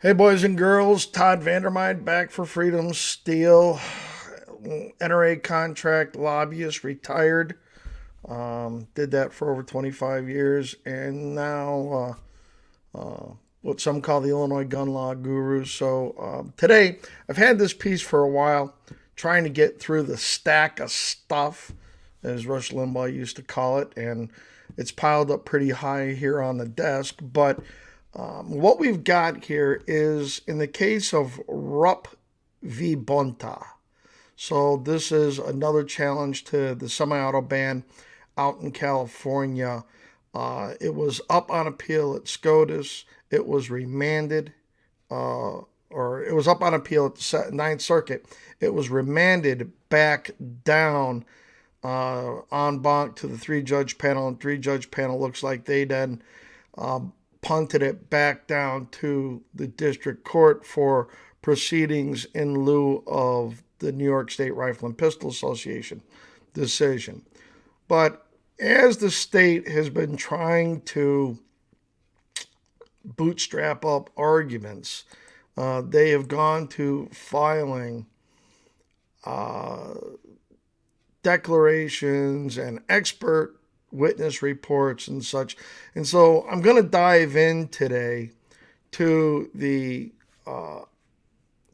Hey, boys and girls, Todd Vandermeide back for Freedom Steel. NRA contract lobbyist, retired. Did that for over 25 years, and now what some call the Illinois gun law guru. So today, I've had this piece for a while, trying to get through the stack of stuff, as Rush Limbaugh used to call it, and it's piled up pretty high here on the desk. But what we've got here is in the case of Rupp v. Bonta. So this is another challenge to the semi-auto ban out in California. It was up on appeal at SCOTUS. It was remanded, or it was up on appeal at the Ninth Circuit. It was remanded back down en banc to the three-judge panel, and three-judge panel looks like they then punted it back down to the district court for proceedings in lieu of the New York State Rifle and Pistol Association decision. But as the state has been trying to bootstrap up arguments, they have gone to filing declarations and expert witness reports and such. And so I'm going to dive in today to the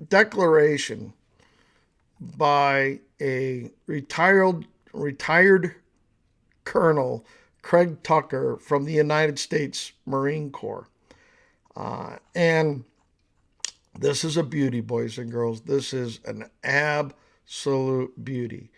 declaration by a retired Colonel Craig Tucker from the United States Marine Corps. And this is a beauty, boys and girls. This is an absolute beauty.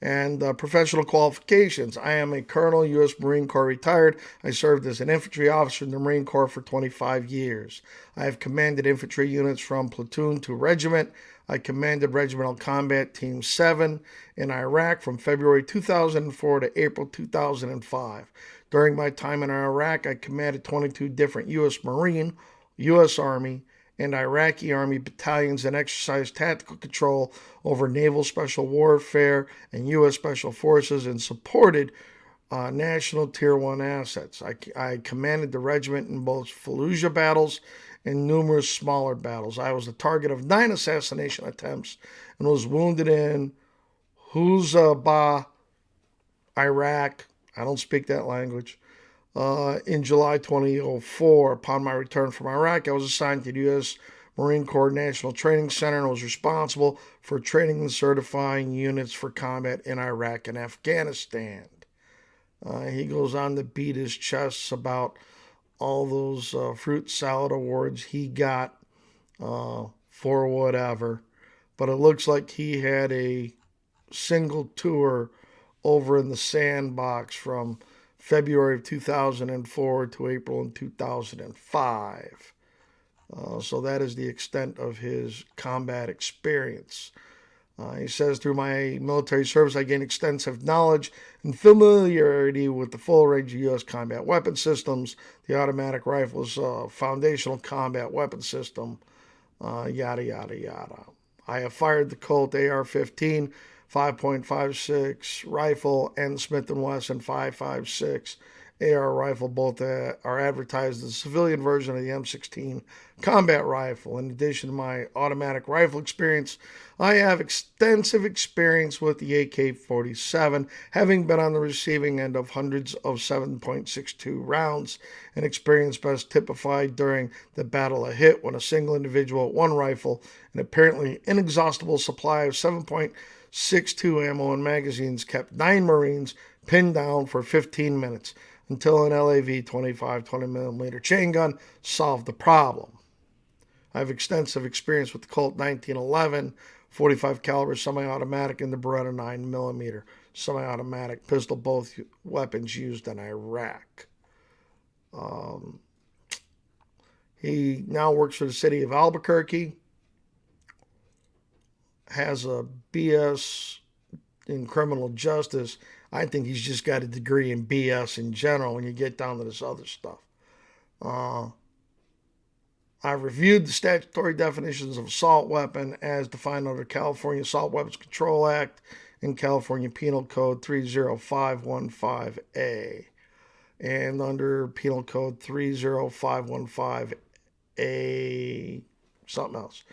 And professional qualifications. I am a Colonel, U.S. Marine Corps retired. I served as an infantry officer in the Marine Corps for 25 years. I have commanded infantry units from platoon to regiment. I commanded Regimental Combat Team 7 in Iraq from February 2004 to April 2005. During my time in Iraq, I commanded 22 different U.S. Marine, U.S. Army, and Iraqi Army battalions and exercised tactical control over naval special warfare and U.S. Special Forces and supported national Tier 1 assets. I commanded the regiment in both Fallujah battles and numerous smaller battles. I was the target of 9 assassination attempts and was wounded in Huzabah, Iraq. I don't speak that language. In July 2004. Upon my return from Iraq, I was assigned to the U.S. Marine Corps National Training Center and was responsible for training and certifying units for combat in Iraq and Afghanistan. He goes on to beat his chest about all those fruit salad awards he got for whatever. But it looks like he had a single tour over in the sandbox from February of 2004 to April in 2005. So that is the extent of his combat experience. He says, through my military service, I gained extensive knowledge and familiarity with the full range of U.S. combat weapon systems. The automatic rifle is a foundational combat weapon system, yada, yada, yada. I have fired the Colt AR-15, 5.56 rifle, and Smith & Wesson 5.56 AR rifle. Both are advertised as a civilian version of the M16 combat rifle. In addition to my automatic rifle experience, I have extensive experience with the AK-47, having been on the receiving end of hundreds of 7.62 rounds, an experience best typified during the Battle of Hit, when a single individual at one rifle, an apparently inexhaustible supply of 7.62 ammo and magazines, kept 9 Marines pinned down for 15 minutes until an LAV 25 20mm chain gun solved the problem. I have extensive experience with the Colt 1911 45 caliber semi-automatic and the Beretta 9mm semi-automatic pistol, both weapons used in Iraq. He now works for the city of Albuquerque, has a BS in criminal justice. I think he's just got a degree in BS in general when you get down to this other stuff. I've reviewed the statutory definitions of assault weapon as defined under California Assault Weapons Control Act and California Penal Code 30515A. And under Penal Code 30515A something else.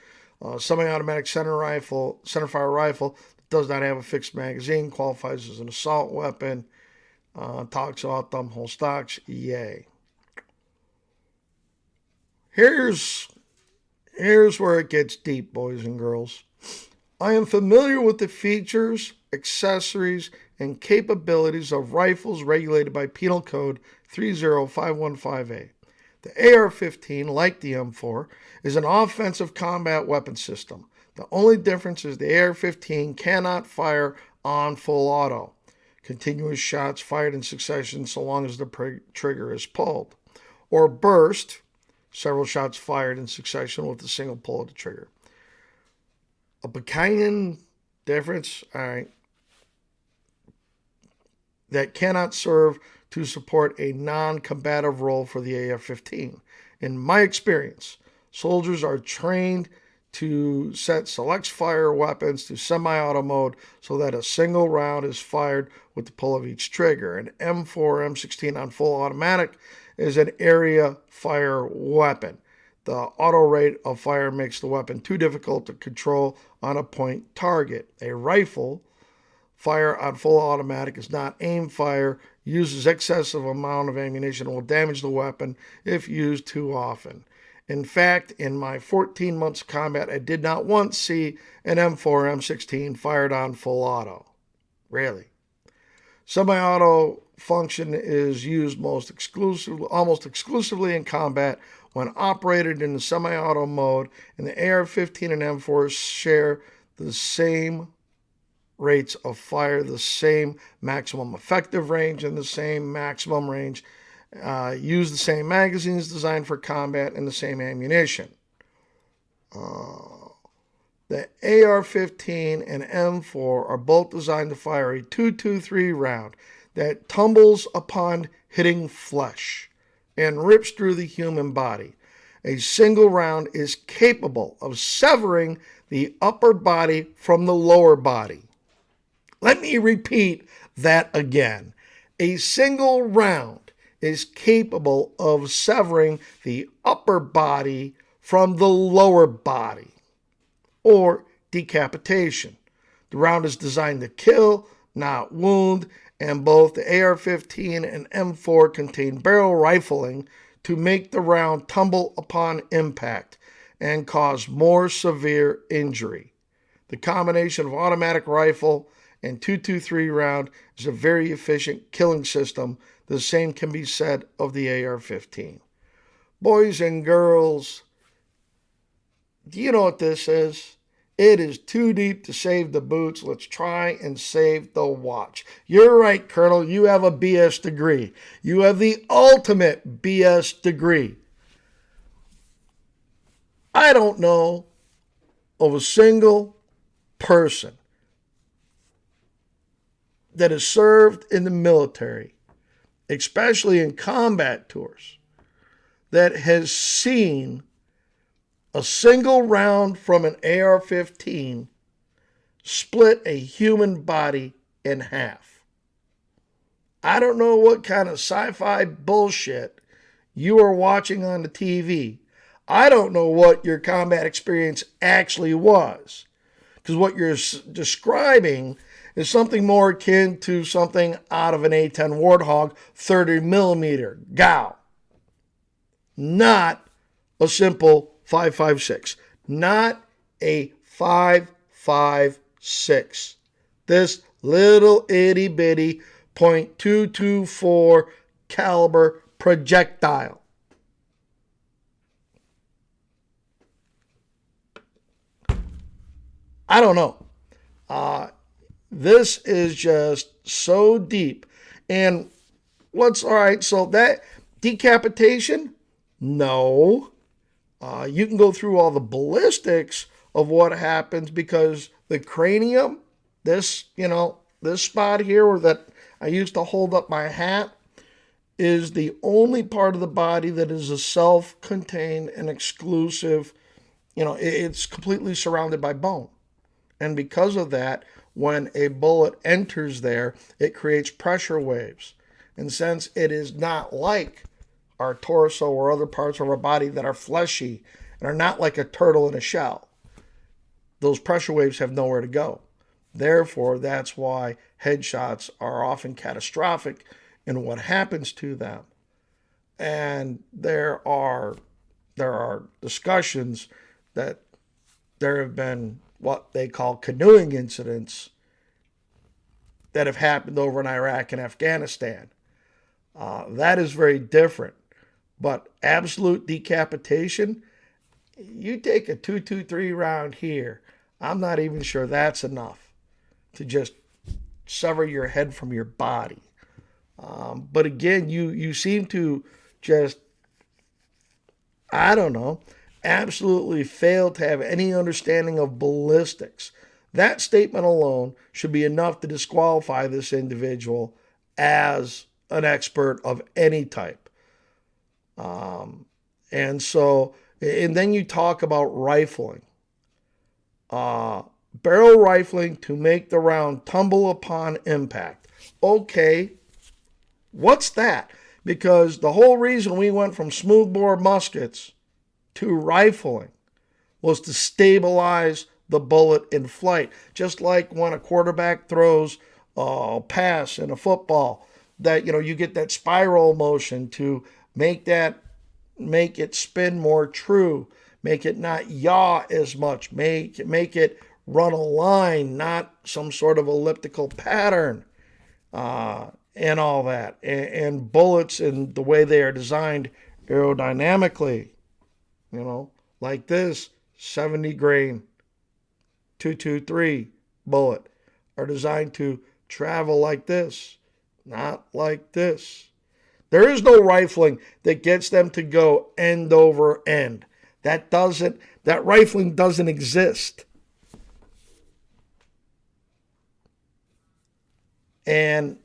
Semi-automatic centerfire rifle does not have a fixed magazine, qualifies as an assault weapon. Talks about thumbhole stocks. Yay. Here's where it gets deep, boys and girls. I am familiar with the features, accessories, and capabilities of rifles regulated by Penal Code 30515A. The AR-15, like the M4, is an offensive combat weapon system. The only difference is the AR-15 cannot fire on full auto. Continuous shots fired in succession so long as the trigger is pulled. Or burst, several shots fired in succession with a single pull of the trigger. A Buchanan difference, all right, that cannot serve to support a non-combative role for the AR-15. In my experience, soldiers are trained to set select fire weapons to semi-auto mode so that a single round is fired with the pull of each trigger. An M4, M16 on full automatic is an area fire weapon. The auto rate of fire makes the weapon too difficult to control on a point target. A rifle fire on full automatic is not aim fire, uses excessive amount of ammunition, and will damage the weapon if used too often. In fact, in my 14 months of combat, I did not once see an M4 M16 fired on full auto. Really. Semi-auto function is used almost exclusively in combat when operated in the semi-auto mode, and the AR-15 and M4 share the same rates of fire, the same maximum effective range, and the same maximum range. Use the same magazines designed for combat and the same ammunition. The AR-15 and M4 are both designed to fire a 223 round that tumbles upon hitting flesh and rips through the human body. A single round is capable of severing the upper body from the lower body. Let me repeat that again. A single round is capable of severing the upper body from the lower body, or decapitation. The round is designed to kill, not wound, and both the AR-15 and M4 contain barrel rifling to make the round tumble upon impact and cause more severe injury. The combination of automatic rifle and 223 round is a very efficient killing system. The same can be said of the AR-15. Boys and girls, do you know what this is? It is too deep to save the boots. Let's try and save the watch. You're right, Colonel. You have a BS degree. You have the ultimate BS degree. I don't know of a single person that has served in the military, especially in combat tours, that has seen a single round from an AR-15 split a human body in half. I don't know what kind of sci-fi bullshit you are watching on the TV. I don't know what your combat experience actually was. Because what you're describing is something more akin to something out of an A-10 Warthog 30 millimeter GAU. Not a simple 5.56. Not a 5.56. This little itty bitty .224 caliber projectile. I don't know. This is just so deep. And all right, so that decapitation? No. You can go through all the ballistics of what happens because the cranium, this spot here where that I used to hold up my hat, is the only part of the body that is a self-contained and exclusive, it's completely surrounded by bone. And because of that, when a bullet enters there, it creates pressure waves. And since it is not like our torso or other parts of our body that are fleshy and are not like a turtle in a shell. Those pressure waves have nowhere to go. Therefore, that's why headshots are often catastrophic in what happens to them. And there are discussions that there have been what they call canoeing incidents that have happened over in Iraq and Afghanistan. That is very different. But absolute decapitation, you take a 223 round here, I'm not even sure that's enough to just sever your head from your body. But again, you seem to just, I don't know, absolutely fail to have any understanding of ballistics. That statement alone should be enough to disqualify this individual as an expert of any type. And then you talk about rifling. Barrel rifling to make the round tumble upon impact. Okay, what's that? Because the whole reason we went from smoothbore muskets to rifling was to stabilize the bullet in flight. Just like when a quarterback throws a pass in a football, that you get that spiral motion to make it spin more true, make it not yaw as much, make it run a line, not some sort of elliptical pattern, and all that. And bullets and the way they are designed aerodynamically, like this 70 grain 223 bullet are designed to travel like this, not like this. There is no rifling that gets them to go end over end. That rifling doesn't exist. And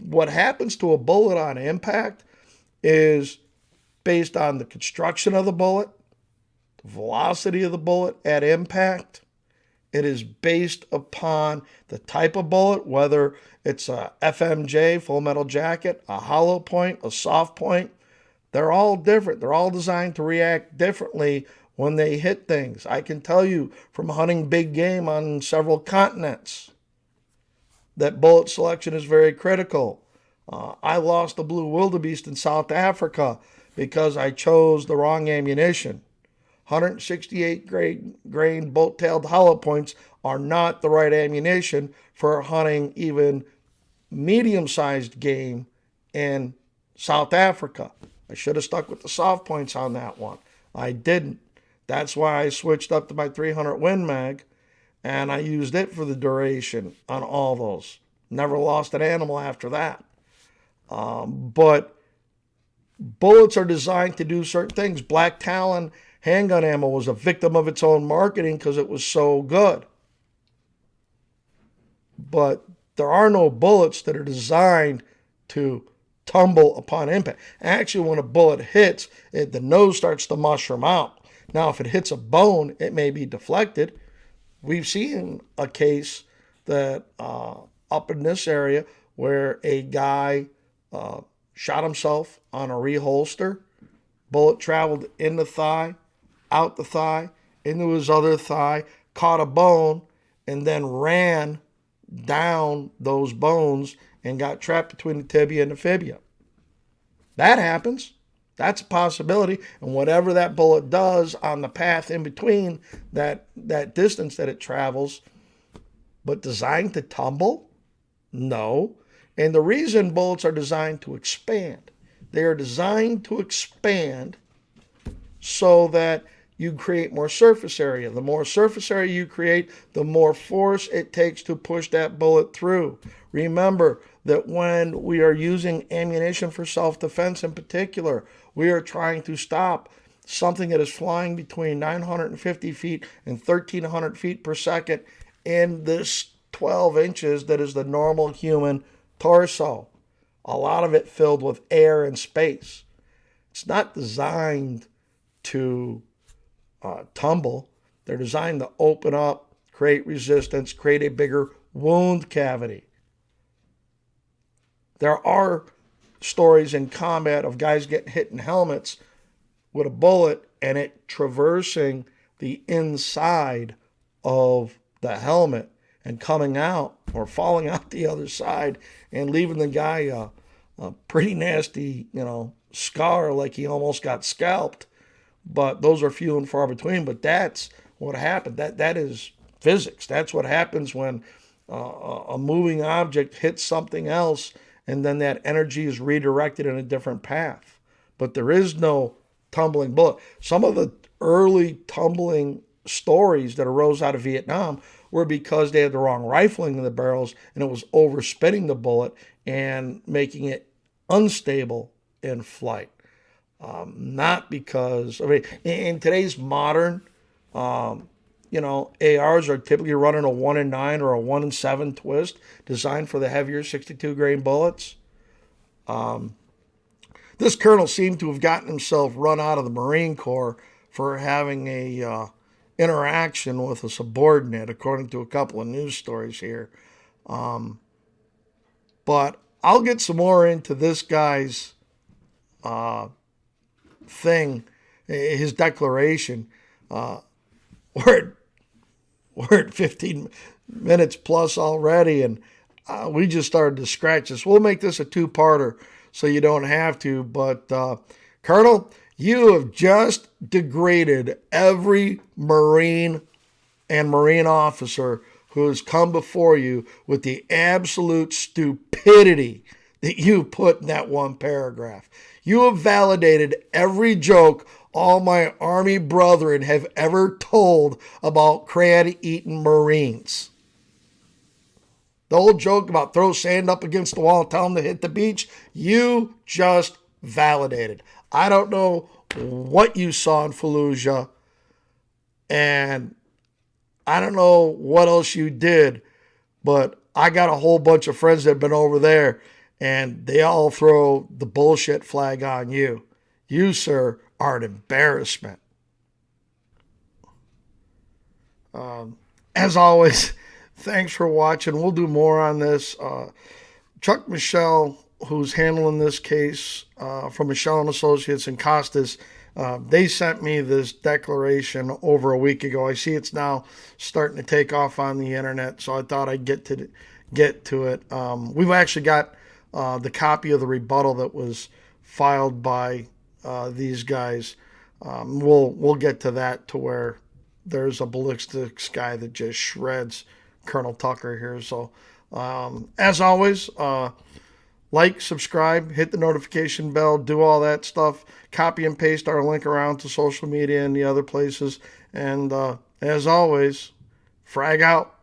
what happens to a bullet on impact is based on the construction of the bullet, the velocity of the bullet at impact. It is based upon the type of bullet, whether it's a FMJ, full metal jacket, a hollow point, a soft point. They're all different. They're all designed to react differently when they hit things. I can tell you from hunting big game on several continents that bullet selection is very critical. I lost a blue wildebeest in South Africa because I chose the wrong ammunition. 168 grain bolt-tailed hollow points are not the right ammunition for hunting even medium-sized game in South Africa. I should have stuck with the soft points on that one. I didn't. That's why I switched up to my 300 Win Mag, and I used it for the duration on all those. Never lost an animal after that. But bullets are designed to do certain things. Black Talon handgun ammo was a victim of its own marketing because it was so good. But there are no bullets that are designed to tumble upon impact. Actually, when a bullet hits, the nose starts to mushroom out. Now, if it hits a bone, it may be deflected. We've seen a case that up in this area where a guy shot himself on a reholster. Bullet traveled in the thigh, out the thigh, into his other thigh, caught a bone, and then ran down those bones and got trapped between the tibia and the fibula. That happens. That's a possibility. And whatever that bullet does on the path in between that distance that it travels, but designed to tumble? No. And the reason bullets are designed to expand, they are designed to expand so that you create more surface area. The more surface area you create, the more force it takes to push that bullet through. Remember that when we are using ammunition for self-defense in particular, we are trying to stop something that is flying between 950 feet and 1,300 feet per second in this 12 inches that is the normal human torso. A lot of it filled with air and space. It's not designed to tumble. They're designed to open up, create resistance, create a bigger wound cavity. There are stories in combat of guys getting hit in helmets with a bullet and it traversing the inside of the helmet and coming out or falling out the other side and leaving the guy a pretty nasty, scar, like he almost got scalped. But those are few and far between. But that's what happened. That is physics. That's what happens when a moving object hits something else, and then that energy is redirected in a different path. But there is no tumbling bullet. Some of the early tumbling stories that arose out of Vietnam were because they had the wrong rifling in the barrels, and it was overspinning the bullet and making it unstable in flight. Not because, in today's modern, ARs are typically running a 1 in 9 or a 1 in 7 twist designed for the heavier 62 grain bullets. This colonel seemed to have gotten himself run out of the Marine Corps for having a interaction with a subordinate, according to a couple of news stories here. But I'll get some more into this guy's thing, his declaration. We're at 15 minutes plus already, and we just started to scratch this. We'll make this a two-parter so you don't have to. But, Colonel, you have just degraded every Marine and Marine officer who has come before you with the absolute stupidity that you put in that one paragraph. You have validated every joke all my Army brethren have ever told about crab-eating Marines. The old joke about throw sand up against the wall and tell them to hit the beach, you just validated. I don't know what you saw in Fallujah, and I don't know what else you did, but I got a whole bunch of friends that have been over there, and they all throw the bullshit flag on you. You, sir, are an embarrassment. As always, thanks for watching. We'll do more on this. Chuck Michelle, who's handling this case from Michelle and Associates and Costas, they sent me this declaration over a week ago. I see it's now starting to take off on the internet, so I thought I'd get to it. We've actually got the copy of the rebuttal that was filed by these guys. We'll get to that, to where there's a ballistics guy that just shreds Colonel Tucker here. So as always, like, subscribe, hit the notification bell, do all that stuff. Copy and paste our link around to social media and the other places. And as always, frag out.